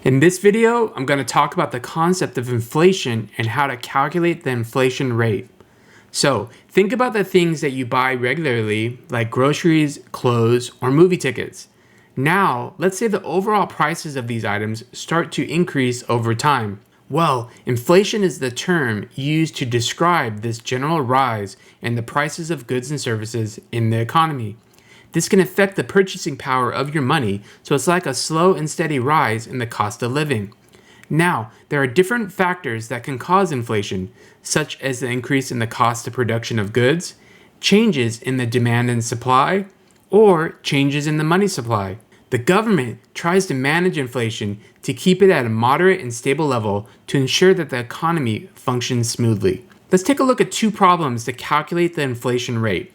In this video, I'm going to talk about the concept of inflation and how to calculate the inflation rate. So think about the things that you buy regularly, like groceries, clothes, or movie tickets. Now, let's say the overall prices of these items start to increase over time. Well, inflation is the term used to describe this general rise in the prices of goods and services in the economy. This can affect the purchasing power of your money, so it's like a slow and steady rise in the cost of living. Now, there are different factors that can cause inflation, such as the increase in the cost of production of goods, changes in the demand and supply, or changes in the money supply. The government tries to manage inflation to keep it at a moderate and stable level to ensure that the economy functions smoothly. Let's take a look at two problems to calculate the inflation rate.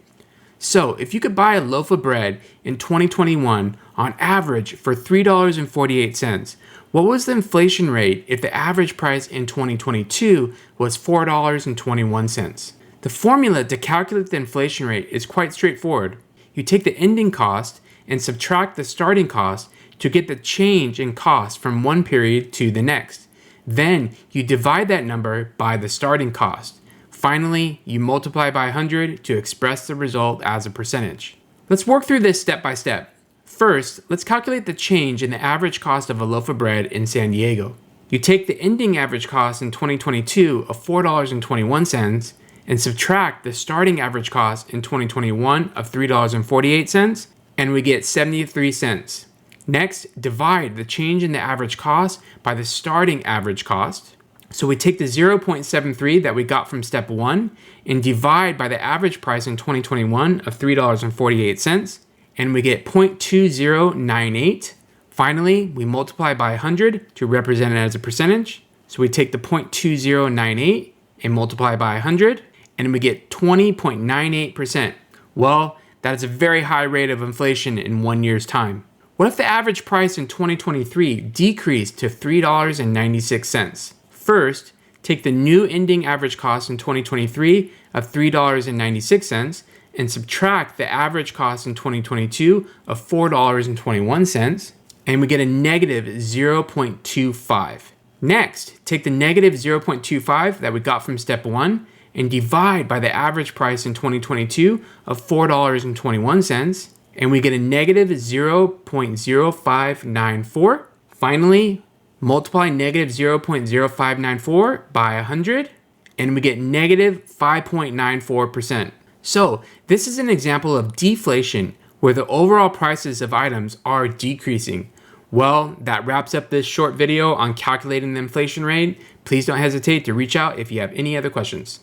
So, if you could buy a loaf of bread in 2021 on average for $3.48, what was the inflation rate if the average price in 2022 was $4.21? The formula to calculate the inflation rate is quite straightforward. You take the ending cost and subtract the starting cost to get the change in cost from one period to the next. Then you divide that number by the starting cost. Finally, you multiply by 100 to express the result as a percentage. Let's work through this step by step. First, let's calculate the change in the average cost of a loaf of bread in San Diego. You take the ending average cost in 2022 of $4.21 and subtract the starting average cost in 2021 of $3.48, and we get 73 cents. Next, divide the change in the average cost by the starting average cost. So we take the 0.73 that we got from step 1 and divide by the average price in 2021 of $3.48, and we get 0.2098. Finally, we multiply by 100 to represent it as a percentage. So we take the 0.2098 and multiply by 100, and we get 20.98%. Well, that is a very high rate of inflation in 1 year's time. What if the average price in 2023 decreased to $3.96? First, take the new ending average cost in 2023 of $3.96 and subtract the average cost in 2022 of $4.21, and we get a negative 0.25. Next, take the negative 0.25 that we got from step 1 and divide by the average price in 2022 of $4.21, and we get a negative 0.0594. Finally, multiply negative 0.0594 by 100, and we get negative 5.94%. So this is an example of deflation where the overall prices of items are decreasing. Well, that wraps up this short video on calculating the inflation rate. Please don't hesitate to reach out if you have any other questions.